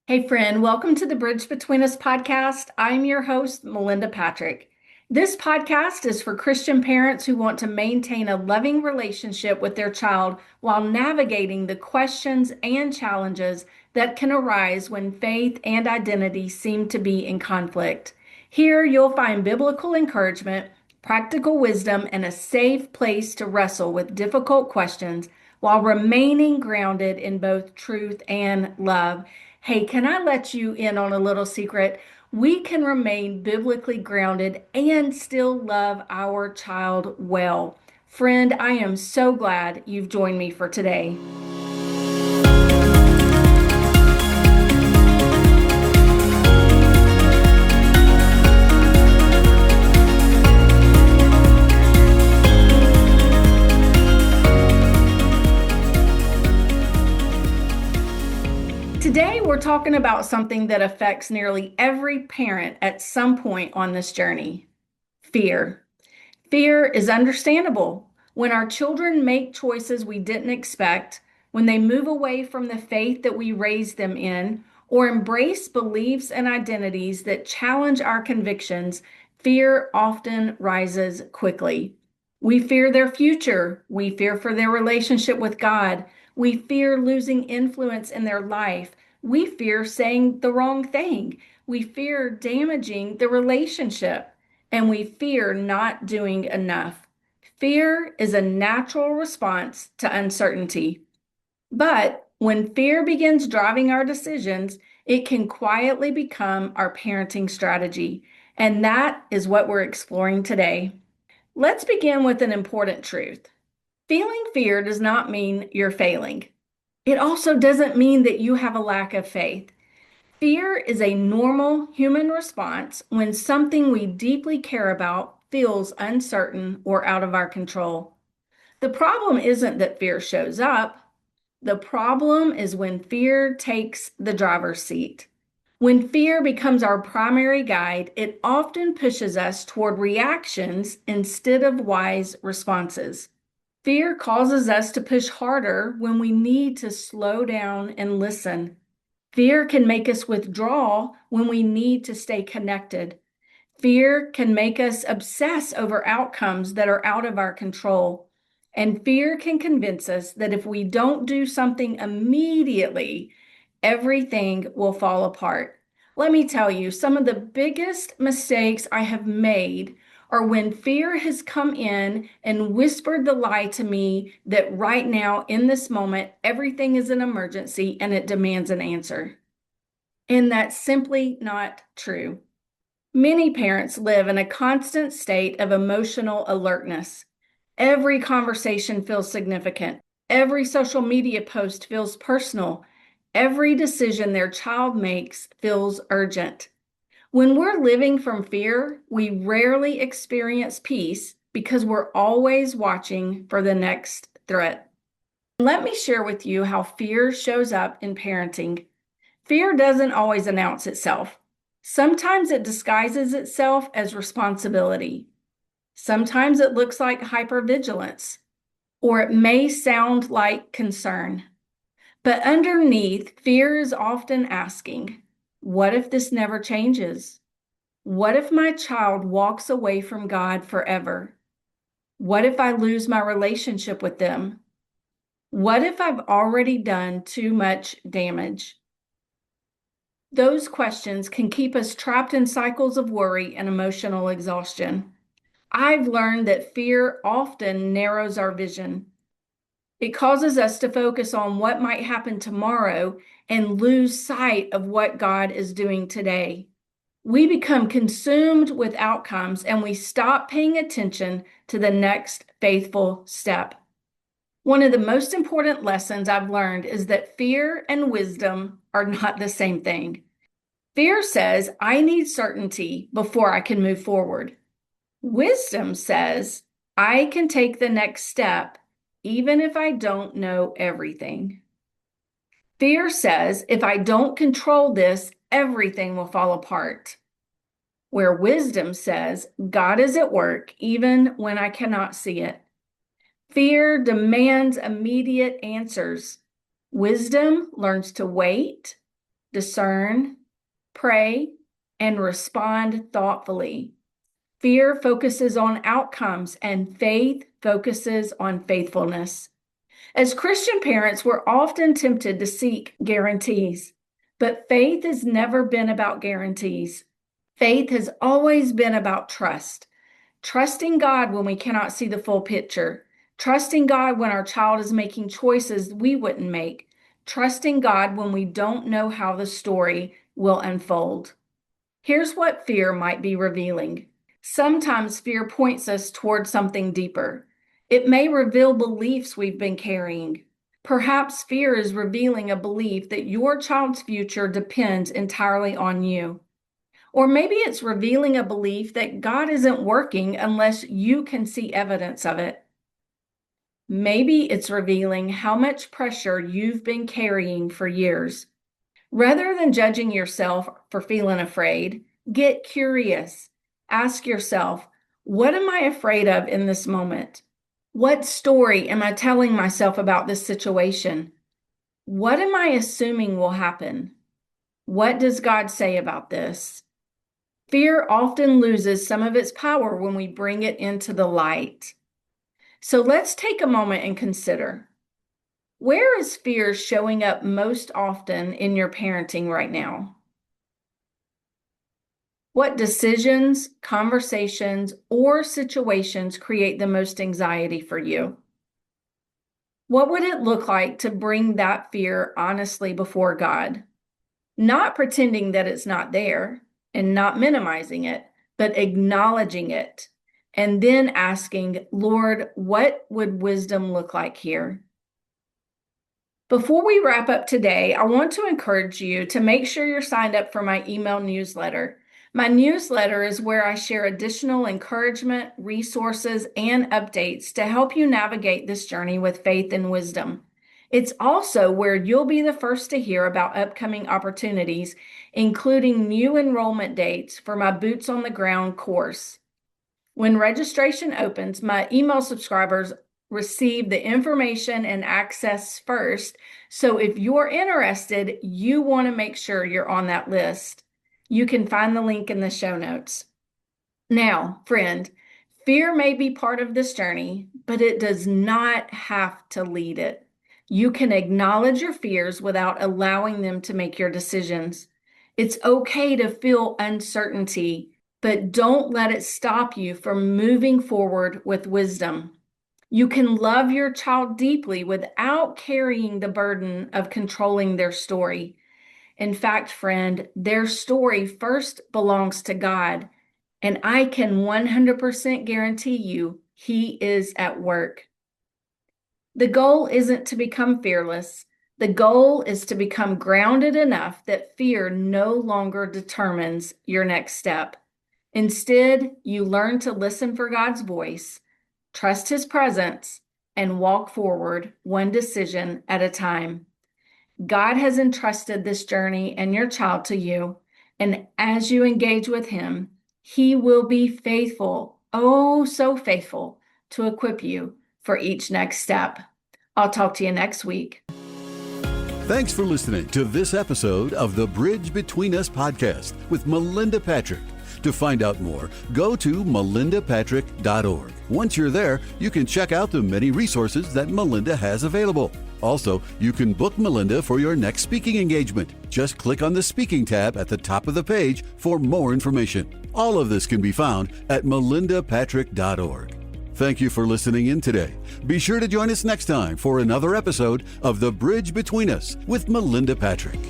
Hey, friend, welcome to the Bridge Between Us podcast. I'm your host, Melinda Patrick. This podcast is for Christian parents who want to maintain a loving relationship with their child while navigating the questions and challenges that can arise when faith and identity seem to be in conflict. Here, you'll find biblical encouragement, practical wisdom, and a safe place to wrestle with difficult questions while remaining grounded in both truth and love. Hey, can I let you in on a little secret? We can remain biblically grounded and still love our child well. Friend, I am so glad you've joined me for today. Today, we're talking about something that affects nearly every parent at some point on this journey: fear. Fear is understandable. When our children make choices we didn't expect, when they move away from the faith that we raised them in, or embrace beliefs and identities that challenge our convictions, fear often rises quickly. We fear their future. We fear for their relationship with God. We fear losing influence in their life. We fear saying the wrong thing. We fear damaging the relationship, and we fear not doing enough. Fear is a natural response to uncertainty. But when fear begins driving our decisions, it can quietly become our parenting strategy. And that is what we're exploring today. Let's begin with an important truth. Feeling fear does not mean you're failing. It also doesn't mean that you have a lack of faith. Fear is a normal human response when something we deeply care about feels uncertain or out of our control. The problem isn't that fear shows up. The problem is when fear takes the driver's seat. When fear becomes our primary guide, it often pushes us toward reactions instead of wise responses. Fear causes us to push harder when we need to slow down and listen. Fear can make us withdraw when we need to stay connected. Fear can make us obsess over outcomes that are out of our control. And fear can convince us that if we don't do something immediately, everything will fall apart. Let me tell you, some of the biggest mistakes I have made are when fear has come in and whispered the lie to me that right now, in this moment, everything is an emergency and it demands an answer. And that's simply not true. Many parents live in a constant state of emotional alertness. Every conversation feels significant. Every social media post feels personal. Every decision their child makes feels urgent. When we're living from fear, we rarely experience peace because we're always watching for the next threat. Let me share with you how fear shows up in parenting. Fear doesn't always announce itself. Sometimes it disguises itself as responsibility. Sometimes it looks like hypervigilance, or it may sound like concern. But underneath, fear is often asking, what if this never changes? What if my child walks away from God forever? What if I lose my relationship with them? What if I've already done too much damage? Those questions can keep us trapped in cycles of worry and emotional exhaustion. I've learned that fear often narrows our vision. It causes us to focus on what might happen tomorrow and lose sight of what God is doing today. We become consumed with outcomes and we stop paying attention to the next faithful step. One of the most important lessons I've learned is that fear and wisdom are not the same thing. Fear says, I need certainty before I can move forward. Wisdom says, I can take the next step even if I don't know everything. Fear says, if I don't control this, everything will fall apart. Where wisdom says, God is at work even when I cannot see it. Fear demands immediate answers. Wisdom learns to wait, discern, pray, and respond thoughtfully. Fear focuses on outcomes, and faith focuses on faithfulness. As Christian parents, we're often tempted to seek guarantees, but faith has never been about guarantees. Faith has always been about trust. Trusting God when we cannot see the full picture. Trusting God when our child is making choices we wouldn't make. Trusting God when we don't know how the story will unfold. Here's what fear might be revealing. Sometimes fear points us toward something deeper. It may reveal beliefs we've been carrying. Perhaps fear is revealing a belief that your child's future depends entirely on you. Or maybe it's revealing a belief that God isn't working unless you can see evidence of it. Maybe it's revealing how much pressure you've been carrying for years. Rather than judging yourself for feeling afraid, get curious. Ask yourself, what am I afraid of in this moment? What story am I telling myself about this situation? What am I assuming will happen? What does God say about this? Fear often loses some of its power when we bring it into the light. So let's take a moment and consider, where is fear showing up most often in your parenting right now? What decisions, conversations, or situations create the most anxiety for you? What would it look like to bring that fear honestly before God? Not pretending that it's not there and not minimizing it, but acknowledging it. And then asking, Lord, what would wisdom look like here? Before we wrap up today, I want to encourage you to make sure you're signed up for my email newsletter. My newsletter is where I share additional encouragement, resources, and updates to help you navigate this journey with faith and wisdom. It's also where you'll be the first to hear about upcoming opportunities, including new enrollment dates for my Boots on the Ground course. When registration opens, my email subscribers receive the information and access first. So if you're interested, you want to make sure you're on that list. You can find the link in the show notes. Now, friend, fear may be part of this journey, but it does not have to lead it. You can acknowledge your fears without allowing them to make your decisions. It's okay to feel uncertainty, but don't let it stop you from moving forward with wisdom. You can love your child deeply without carrying the burden of controlling their story. In fact, friend, their story first belongs to God, and I can 100% guarantee you He is at work. The goal isn't to become fearless. The goal is to become grounded enough that fear no longer determines your next step. Instead, you learn to listen for God's voice, trust His presence, and walk forward one decision at a time. God has entrusted this journey and your child to you, and as you engage with Him, He will be faithful, oh so faithful, to equip you for each next step. I'll talk to you next week. Thanks for listening to this episode of the Bridge Between Us podcast with Melinda Patrick. To find out more, go to melindapatrick.org. Once you're there, you can check out the many resources that Melinda has available. Also, you can book Melinda for your next speaking engagement. Just click on the speaking tab at the top of the page for more information. All of this can be found at melindapatrick.org. Thank you for listening in today. Be sure to join us next time for another episode of The Bridge Between Us with Melinda Patrick.